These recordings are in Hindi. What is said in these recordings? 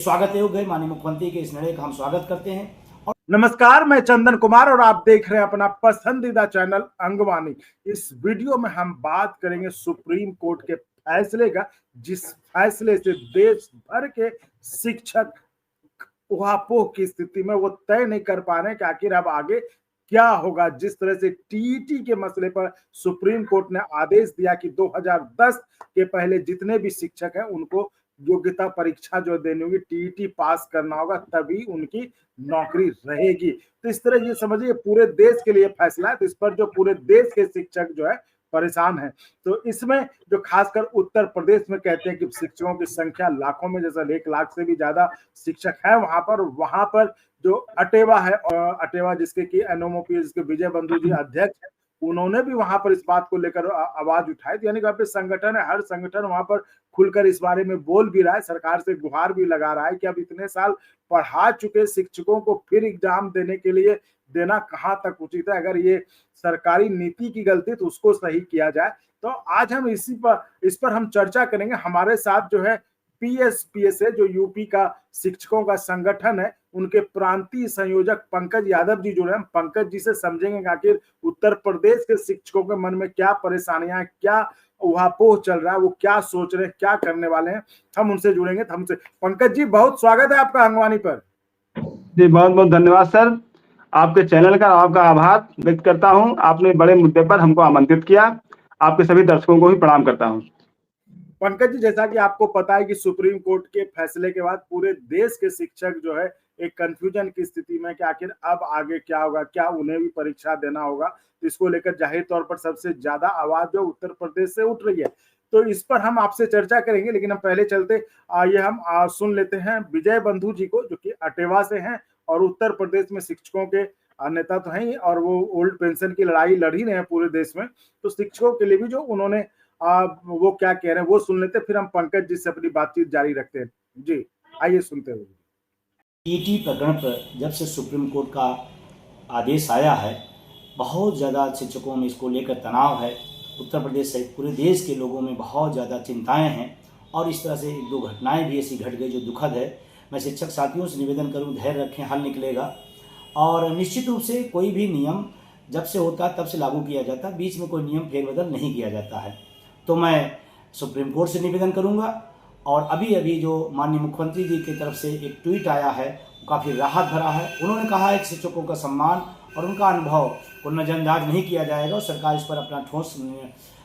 स्वागत योग्य है। माननीय मुख्यमंत्री के इस निर्णय का हम स्वागत करते हैं। और नमस्कार, मैं चंदन कुमार और आप देख रहे हैं अपना पसंदीदा चैनल अंगवानी। इस वीडियो में हम बात करेंगे सुप्रीम कोर्ट के फैसले का, जिस फैसले से देश भर के शिक्षक उहापोह की स्थिति में वो तय नहीं कर पा रहे कि आखिर अब आगे क्या होगा। जिस तरह से टीईटी के मसले पर सुप्रीम कोर्ट ने आदेश दिया कि 2010 के पहले जितने भी शिक्षक हैं उनको योग्यता परीक्षा जो देनी होगी, टीईटी पास करना होगा, तभी उनकी नौकरी रहेगी। तो इस तरह ये समझिए पूरे देश के लिए फैसला है, तो इस पर जो पूरे देश के शिक्षक जो है परेशान है। तो इसमें जो खासकर उत्तर प्रदेश में कहते हैं कि शिक्षकों की संख्या लाखों में, जैसा 1 लाख से भी ज्यादा शिक्षक है वहां पर जो अटेवा है, अटेवा जिसके की एनओमओपी जिसके विजय बंधु जी अध्यक्ष है, उन्होंने भी वहां पर इस बात को लेकर आवाज उठाई। यानी कि वहां पे संगठन है, हर संगठन वहां पर खुलकर इस बारे में बोल भी रहा है, सरकार से गुहार भी लगा रहा है कि अब इतने साल पढ़ा चुके शिक्षकों को फिर एग्जाम देने के लिए देना कहां तक उचित है। अगर ये सरकारी नीति की गलती तो उसको सही किया जाए। तो आज हम इस पर हम चर्चा करेंगे। हमारे साथ जो है पीएसपीएस है, जो यूपी का शिक्षकों का संगठन है, उनके प्रांतीय संयोजक पंकज यादव जी जुड़े हैं। पंकज जी से समझेंगे आखिर उत्तर प्रदेश के शिक्षकों के मन में क्या परेशानियां, क्या उहापोह चल रहा है, वो क्या सोच रहे हैं, क्या करने वाले हैं, हम उनसे जुड़ेंगे। हमसे पंकज जी, बहुत स्वागत है आपका अंगवानी पर। जी बहुत बहुत धन्यवाद सर, आपके चैनल का आपका आभार व्यक्त करता हूं। आपने बड़े मुद्दे पर हमको आमंत्रित किया, आपके सभी दर्शकों को भी प्रणाम करता हूं। पंकज जी, जैसा कि आपको पता है कि सुप्रीम कोर्ट के फैसले के बाद पूरे देश के शिक्षक जो है एक कंफ्यूजन की स्थिति में कि आखिर अब आगे क्या होगा, क्या उन्हें भी परीक्षा देना होगा। तो इसको लेकर जाहिर तौर पर सबसे ज्यादा आवाज जो उत्तर प्रदेश से उठ रही है, तो इस पर हम आपसे चर्चा करेंगे। लेकिन हम पहले चलते आइए हम सुन लेते हैं विजय बंधु जी को, जो कि अटेवा से हैं और उत्तर प्रदेश में शिक्षकों के नेता तो हैं ही, और वो ओल्ड पेंशन की लड़ाई लड़ ही रहे हैं पूरे देश में। तो शिक्षकों के लिए भी जो उन्होंने वो क्या कह रहे हैं वो सुन लेते, फिर हम पंकज जी से अपनी बातचीत जारी रखते हैं। जी आइए सुनते हुए। टीईटी प्रकरण पर जब से सुप्रीम कोर्ट का आदेश आया है, बहुत ज़्यादा शिक्षकों में इसको लेकर तनाव है। उत्तर प्रदेश सहित पूरे देश के लोगों में बहुत ज़्यादा चिंताएं हैं, और इस तरह से 1-2 घटनाएं भी ऐसी घट गई जो दुखद है। मैं शिक्षक साथियों से निवेदन करूं, धैर्य रखें, हल निकलेगा। और निश्चित रूप से कोई भी नियम जब से होता है तब से लागू किया जाता है, बीच में कोई नियम फेरबदल नहीं किया जाता है। तो मैं सुप्रीम कोर्ट से निवेदन करूंगा। और अभी जो माननीय मुख्यमंत्री जी की तरफ से एक ट्वीट आया है, वो काफ़ी राहत भरा है। उन्होंने कहा है कि शिक्षकों का सम्मान और उनका अनुभव को नजरअंदाज नहीं किया जाएगा, और सरकार इस पर अपना ठोस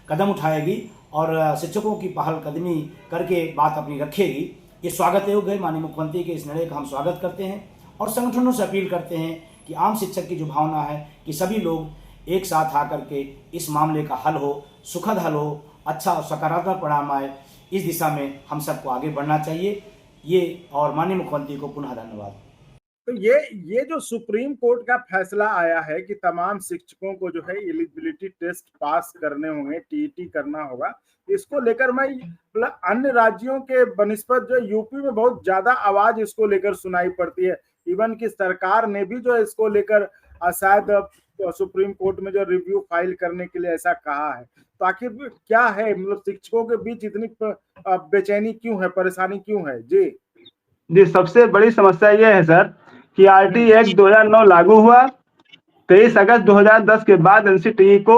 कदम उठाएगी और शिक्षकों की पहल कदमी करके बात अपनी रखेगी। ये स्वागत योग्य है। माननीय मुख्यमंत्री के इस निर्णय का हम स्वागत करते हैं और संगठनों से अपील करते हैं कि आम शिक्षक की जो भावना है कि सभी लोग एक साथ आकर के इस मामले का हल हो, सुखद हल हो, अच्छा और सकारात्मक परिणाम आए, इस दिशा में हम सबको आगे बढ़ना चाहिए। ये और माननीय मुख्यमंत्री को पुनः धन्यवाद। तो ये जो सुप्रीम कोर्ट का फैसला आया है कि तमाम शिक्षकों को जो है एलिजिबिलिटी टेस्ट पास करने होंगे, टीईटी करना होगा, इसको लेकर मैं मतलब अन्य राज्यों के बनिस्बत जो यूपी में बहुत ज्यादा आवाज इसको लेकर सुनाई पड़ती है। इवन की सरकार ने भी जो इसको लेकर शायद सुप्रीम कोर्ट में जो रिव्यू फाइल करने के लिए ऐसा कहा है। तो आखिर क्या है, मतलब शिक्षकों के बीच इतनी बेचैनी क्यों है, परेशानी क्यों है? जी सबसे बड़ी समस्या यह है सर कि आरटी एक्ट 2009 लागू हुआ। 23 अगस्त 2010 के बाद एनसीटीई को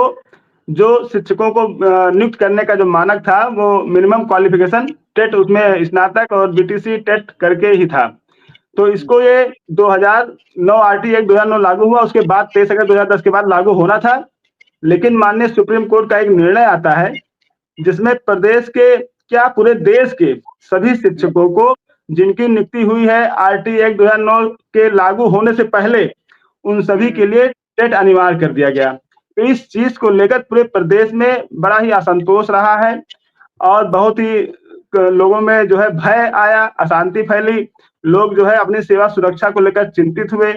जो शिक्षकों को नियुक्त करने का जो मानक था वो मिनिमम क्वालिफिकेशन टेट, उसमें स्नातक और बीटीसी टेट करके ही था। तो इसको ये 2009 आरटी एक्ट 2009 लागू हुआ, उसके बाद 23 अगस्त 2010 के बाद लागू होना था। लेकिन माननीय सुप्रीम कोर्ट का एक निर्णय आता है जिसमें प्रदेश के क्या पूरे देश के सभी शिक्षकों को जिनकी नियुक्ति हुई है आरटी एक्ट 2009 के लागू होने से पहले, उन सभी के लिए टेट अनिवार्य कर दिया गया। तो इस चीज को लेकर पूरे प्रदेश में बड़ा ही असंतोष रहा है और बहुत ही लोगों में जो है भय आया, अशांति फैली। लोग जो है अपनी सेवा सुरक्षा को लेकर चिंतित हुए।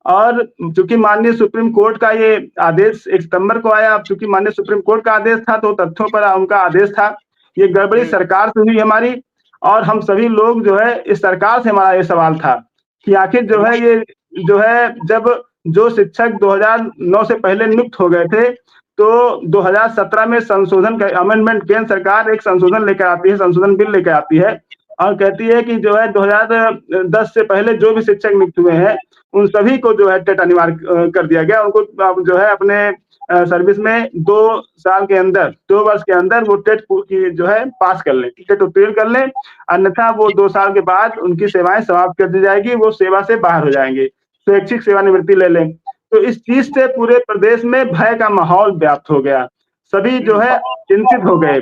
और चूंकि माननीय सुप्रीम कोर्ट का ये आदेश 1 सितंबर को आया, चूंकि माननीय सुप्रीम कोर्ट का आदेश था तो तथ्यों पर उनका आदेश था। ये गड़बड़ी सरकार से हुई हमारी, और हम सभी लोग जो है इस सरकार से हमारा ये सवाल था कि आखिर जो है ये जो है जब जो शिक्षक 2009 से पहले नियुक्त हो गए थे तो 2017 में संशोधन का अमेंडमेंट, केंद्र सरकार एक संशोधन लेकर आती है, संशोधन बिल लेकर आती है और कहती है कि जो है 2010 से पहले जो भी शिक्षक नियुक्त हुए हैं उन सभी को जो है टेट अनिवार्य कर दिया गया। उनको अब जो है अपने सर्विस में 2 साल के अंदर 2 वर्ष के अंदर वो टेट की जो है पास कर लें, टेट उत्तीर्ण कर लें, अन्यथा वो 2 साल के बाद उनकी सेवाएं समाप्त कर दी जाएगी, वो सेवा से बाहर हो जाएंगे, स्वैच्छिक सेवानिवृत्ति ले लें। तो इस चीज से पूरे प्रदेश में भय का माहौल व्याप्त हो गया, सभी जो है चिंतित हो गए,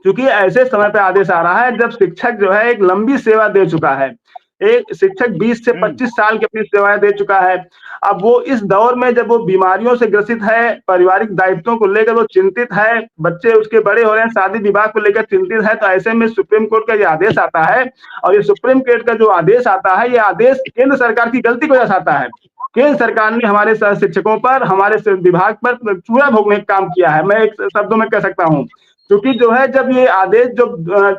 क्योंकि ऐसे समय पे आदेश आ रहा है जब शिक्षक जो है एक लंबी सेवा दे चुका है, एक शिक्षक 20 से 25 साल की अपनी सेवाएं दे चुका है। अब वो इस दौर में जब वो बीमारियों से ग्रसित है, पारिवारिक दायित्वों को लेकर वो चिंतित है, बच्चे उसके बड़े हो रहे हैं, शादी विवाह को लेकर चिंतित है, तो ऐसे में सुप्रीम कोर्ट का ये आदेश आता है। और ये सुप्रीम कोर्ट का जो आदेश आता है, ये आदेश केंद्र सरकार की गलती की वजह से आता है। केंद्र सरकार ने हमारे शिक्षकों पर, हमारे विभाग पर चूड़ा भोगने का काम किया है, मैं एक शब्दों में कह सकता हूँ। क्योंकि जो है जब ये आदेश जो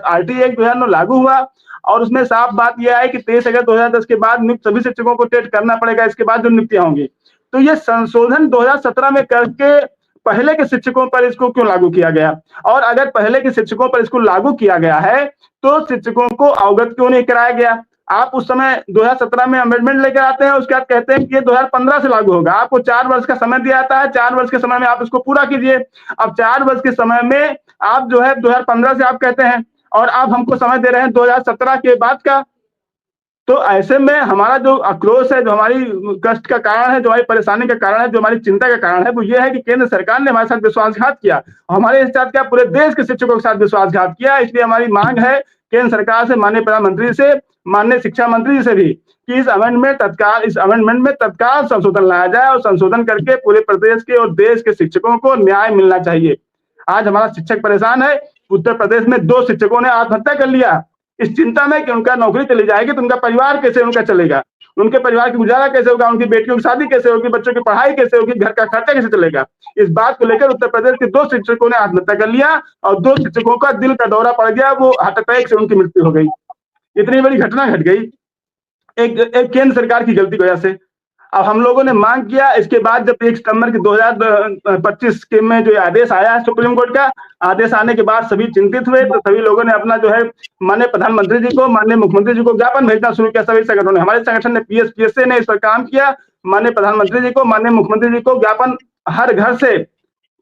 RT एक्ट 2009 लागू हुआ और उसमें साफ बात यह है कि 23 अगस्त 2010 के बाद नियुक्त सभी शिक्षकों को टेट करना पड़ेगा, इसके बाद जो नियुक्तियां होंगी। तो ये संशोधन 2017 में करके पहले के शिक्षकों पर इसको क्यों लागू किया गया? और अगर पहले के शिक्षकों पर इसको लागू किया गया है तो शिक्षकों को अवगत क्यों नहीं कराया गया? आप उस समय 2017 में अमेंडमेंट लेकर आते हैं, उसके बाद कहते हैं कि ये 2015 से लागू होगा। आपको 4 वर्ष का समय दिया जाता है, 4 वर्ष के समय में आप इसको पूरा कीजिए। अब 4 वर्ष के समय में आप जो है 2015 से आप कहते हैं और आप हमको समय दे रहे हैं 2017 के बाद का। तो ऐसे में हमारा जो आक्रोश है, जो हमारी कष्ट का कारण है, जो हमारी परेशानी का कारण है, जो हमारी चिंता का कारण है, वो ये है कि केंद्र सरकार ने हमारे साथ विश्वासघात किया, हमारे साथ क्या पूरे देश के शिक्षकों के साथ विश्वासघात किया। इसलिए हमारी मांग है केंद्र सरकार से, माननीय प्रधानमंत्री से, माननीय शिक्षा मंत्री जी से भी कि इस अमेंडमेंट में तत्काल संशोधन लाया जाए और संशोधन करके पूरे प्रदेश के और देश के शिक्षकों को न्याय मिलना चाहिए। आज हमारा शिक्षक परेशान है। उत्तर प्रदेश में 2 शिक्षकों ने आत्महत्या कर लिया इस चिंता में कि उनका नौकरी चली जाएगी तो उनका परिवार कैसे उनका चलेगा, उनके परिवार की गुजारा कैसे होगा, उनकी बेटियों की शादी कैसे होगी, बच्चों की पढ़ाई कैसे होगी, घर का खर्चा कैसे चलेगा। इस बात को लेकर उत्तर प्रदेश के 2 शिक्षकों ने आत्महत्या कर लिया और 2 शिक्षकों का दिल का दौरा पड़ गया, वो हार्ट अटैक से उनकी मृत्यु हो गई। इतनी बड़ी घटना घट गई एक केंद्र सरकार की गलती की वजह से। अब हम लोगों ने मांग किया, इसके बाद जब 1 सितंबर के 2025 के में जो आदेश आया है सुप्रीम कोर्ट का, आदेश आने के बाद सभी चिंतित हुए, तो सभी लोगों ने अपना जो है माननीय प्रधानमंत्री जी को, माननीय मुख्यमंत्री जी को ज्ञापन भेजना शुरू किया। सभी संगठनों ने, हमारे संगठन ने PSPSA ने इस पर काम किया, माननीय प्रधानमंत्री जी को, माननीय मुख्यमंत्री जी को ज्ञापन हर घर से,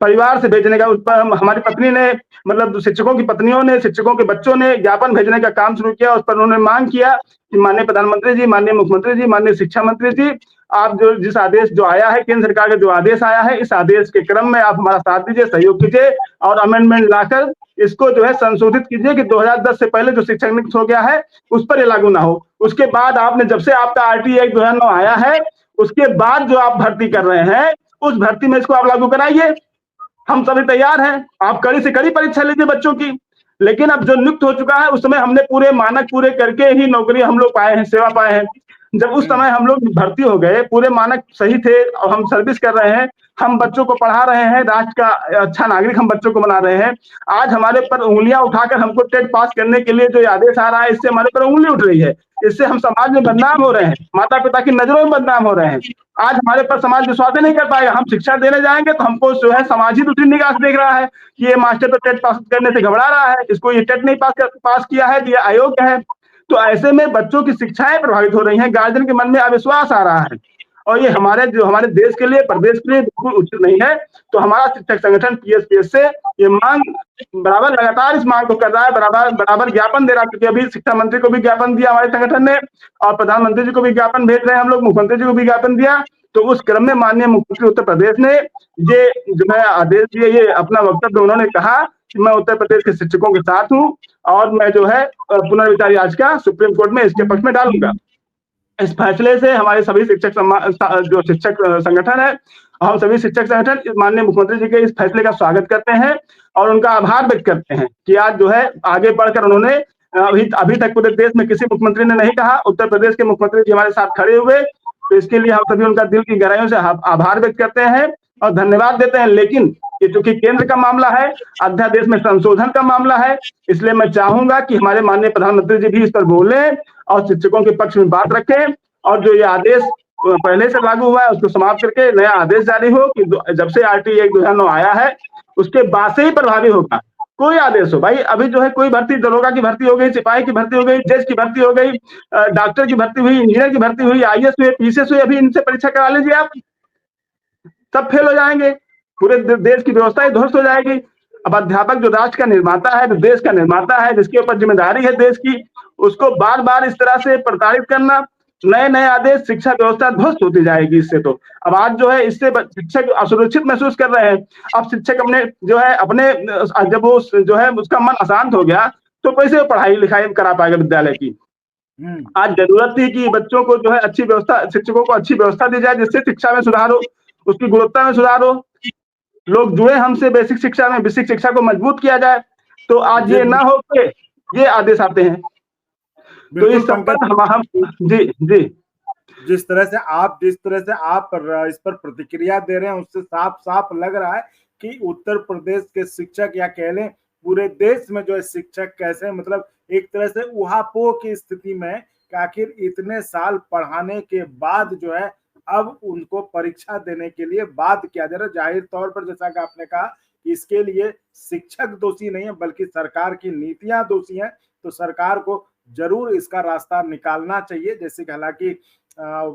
परिवार से भेजने का, उस पर हमारी पत्नी ने, मतलब शिक्षकों की पत्नियों ने, शिक्षकों के बच्चों ने ज्ञापन भेजने का काम शुरू किया। उस पर उन्होंने मांग किया कि माननीय प्रधानमंत्री जी, माननीय मुख्यमंत्री जी, माननीय शिक्षा मंत्री जी, आप जो जिस आदेश जो आया है, केंद्र सरकार का जो आदेश आया है, इस आदेश के क्रम में आप हमारा साथ दीजिए, सहयोग कीजिए और अमेंडमेंट लाकर इसको जो है संशोधित कीजिए कि 2010 से पहले जो शिक्षक नियुक्त हो गया है उस पर ये लागू ना हो। उसके बाद आपने, जब से आपका RT एक्ट 2009 आया है, उसके बाद जो आप भर्ती कर रहे हैं उस भर्ती में इसको आप लागू कराइए। हम सभी तैयार हैं, आप कड़ी से कड़ी परीक्षा लीजिए बच्चों की। लेकिन अब जो नियुक्त हो चुका है उस समय हमने पूरे मानक पूरे करके ही नौकरी हम लोग पाए हैं, सेवा पाए हैं। जब उस समय हम लोग भर्ती हो गए, पूरे मानक सही थे और हम सर्विस कर रहे हैं, हम बच्चों को पढ़ा रहे हैं, राष्ट्र का अच्छा नागरिक हम बच्चों को बना रहे हैं। आज हमारे पर उंगलियां उठाकर हमको टेट पास करने के लिए जो आदेश आ रहा है, इससे हमारे पर उंगली उठ रही है, इससे हम समाज में बदनाम हो रहे हैं, माता पिता की नजरों में बदनाम हो रहे हैं। आज हमारे पर समाज विश्वास नहीं कर पाएगा। हम शिक्षा देने जाएंगे तो हमको जो है समाज ही दूसरी निगाह से देख रहा है कि ये मास्टर तो टेट पास करने से घबरा रहा है, इसको ये टेट नहीं पास किया है, ये अयोग्य है। तो ऐसे में बच्चों की शिक्षाएं प्रभावित हो रही हैं, गार्जियन के मन में अविश्वास आ रहा है और ये हमारे देश के लिए, प्रदेश के लिए बिल्कुल उचित नहीं है। तो हमारा शिक्षक संगठन PSPSA ये मांग बराबर लगातार इस मांग को कर रहा है, बराबर ज्ञापन दे रहा है। क्योंकि अभी शिक्षा मंत्री को भी ज्ञापन दिया हमारे संगठन ने और प्रधानमंत्री जी को भी ज्ञापन भेज रहे हैं हम लोग, मुख्यमंत्री जी को भी ज्ञापन दिया। तो उस क्रम में माननीय मुख्यमंत्री उत्तर प्रदेश ने ये जो है आदेश दिए, ये अपना वक्तव्य उन्होंने कहा कि मैं उत्तर प्रदेश के शिक्षकों के साथ हूं और मैं जो है पुनर्विचार याचिका सुप्रीम कोर्ट में इसके पक्ष में डालूंगा। इस फैसले से हमारे सभी जो शिक्षक संगठन है, हम सभी शिक्षक संगठन माननीय मुख्यमंत्री जी के इस फैसले का स्वागत करते हैं और उनका आभार व्यक्त करते हैं कि आज जो है आगे बढ़कर उन्होंने अभी तक पूरे देश में किसी मुख्यमंत्री ने नहीं कहा, उत्तर प्रदेश के मुख्यमंत्री जी हमारे साथ खड़े हुए। तो इसके लिए हम सभी उनका दिल की गहराइयों से आभार व्यक्त करते हैं और धन्यवाद देते हैं। लेकिन ये चूंकि केंद्र का मामला है, अध्यादेश में संशोधन का मामला है, इसलिए मैं चाहूंगा कि हमारे माननीय प्रधानमंत्री जी भी इस पर बोलें और शिक्षकों के पक्ष में बात रखें और जो ये आदेश पहले से लागू हुआ है उसको समाप्त करके नया आदेश जारी हो कि जब से RT एक्ट 2009 आया है उसके बाद से ही प्रभावी होगा। कोई आदेश हो भाई, अभी जो है कोई भर्ती, दरोगा की भर्ती हो गई, सिपाही की भर्ती हो गई, जज की भर्ती हो गई, डॉक्टर की भर्ती हुई, इंजीनियर की भर्ती हुई, आईएएस हुए, पीसीएस हुए, अभी इनसे परीक्षा करा लीजिए आप, सब फेल हो जाएंगे, पूरे देश की व्यवस्था ही ध्वस्त हो जाएगी। अब अध्यापक जो राष्ट्र का निर्माता है, जो देश का निर्माता है, जिसके ऊपर जिम्मेदारी है देश की, उसको बार बार इस तरह से प्रताड़ित करना, नए नए आदेश, शिक्षा व्यवस्था ध्वस्त होती जाएगी इससे। तो अब आज जो है इससे शिक्षक असुरक्षित महसूस कर रहे हैं। अब शिक्षक अपने जो है अपने जब वो जो है उसका मन अशांत हो गया तो कैसे पढ़ाई लिखाई करा पाएगा विद्यालय की। आज जरूरत थी कि बच्चों को जो है अच्छी व्यवस्था, शिक्षकों को अच्छी व्यवस्था दी जाए, जिससे शिक्षा में सुधार हो, उसकी गुणवत्ता में सुधार हो, लोग जुड़े हमसे बेसिक शिक्षा में, बेसिक शिक्षा को मजबूत किया जाए। तो आज ये ना हो के ये आदेश आते हैं। तो इस सब पर हम जी जी जिस तरह से आप इस पर प्रतिक्रिया दे रहे हैं, उससे साफ साफ लग रहा है कि उत्तर प्रदेश के शिक्षक, या कह लें पूरे देश में जो है शिक्षक कैसे, मतलब एक तरह से उहापोह की स्थिति में कि आखिर इतने साल पढ़ाने के बाद जो है अब उनको परीक्षा देने के लिए बाध्य किया जा रहा है। जाहिर तौर पर जैसा कि आपने कहा कि इसके लिए शिक्षक दोषी नहीं है, बल्कि सरकार की नीतियां दोषी हैं। तो सरकार को जरूर इसका रास्ता निकालना चाहिए। जैसे कि हालांकि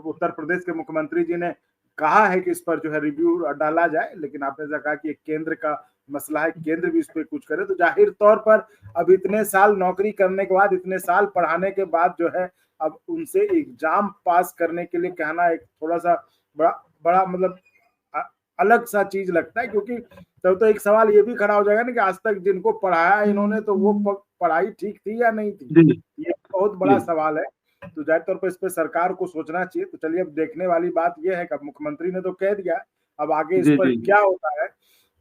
उत्तर प्रदेश के मुख्यमंत्री जी ने कहा है कि इस पर जो है रिव्यू डाला जाए, लेकिन आपने जैसा कहा कि केंद्र का मसला है, केंद्र भी इस पर कुछ करे। तो जाहिर तौर पर अब इतने साल नौकरी करने के बाद, इतने साल पढ़ाने के बाद जो है अब उनसे एग्जाम पास करने के लिए कहना एक थोड़ा सा बड़ा मतलब अलग सा चीज लगता है, क्योंकि तब तो एक सवाल ये भी खड़ा हो जाएगा ना कि आज तक जिनको पढ़ाया इन्होंने, तो वो पढ़ाई ठीक थी या नहीं थी, ये बहुत बड़ा सवाल है। तो जाहिर तौर पर इस पर सरकार को सोचना चाहिए। तो चलिए, अब देखने वाली बात यह है कि अब मुख्यमंत्री ने तो कह दिया, अब आगे इस पर क्या होता है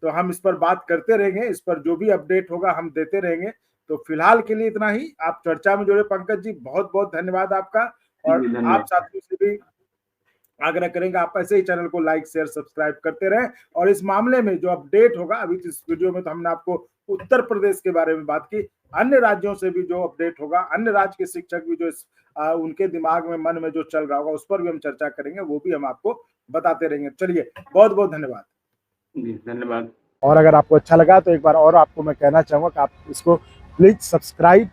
तो हम इस पर बात करते रहेंगे, इस पर जो भी अपडेट होगा हम देते रहेंगे। तो फिलहाल के लिए इतना ही। आप चर्चा में जुड़े पंकज जी, बहुत बहुत धन्यवाद आपका। और आप साथियों से भी आग्रह करेंगे आप ऐसे ही चैनल को लाइक शेयर सब्सक्राइब करते रहें। और इस मामले में जो अपडेट होगा, अभी इस वीडियो में तो हमने आपको उत्तर प्रदेश के बारे में बात की, अन्य राज्यों से भी जो अपडेट होगा, अन्य राज्य के शिक्षक भी जो उनके दिमाग में, मन में जो चल रहा होगा, उस पर भी हम चर्चा करेंगे, वो भी हम आपको बताते रहेंगे। चलिए, बहुत बहुत धन्यवाद। धन्यवाद। और अगर आपको अच्छा लगा तो एक बार और आपको मैं कहना चाहूंगा कि आप इसको प्लीज सब्सक्राइब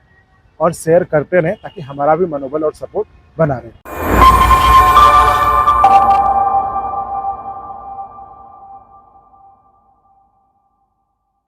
और शेयर करते रहें, ताकि हमारा भी मनोबल और सपोर्ट बना रहे।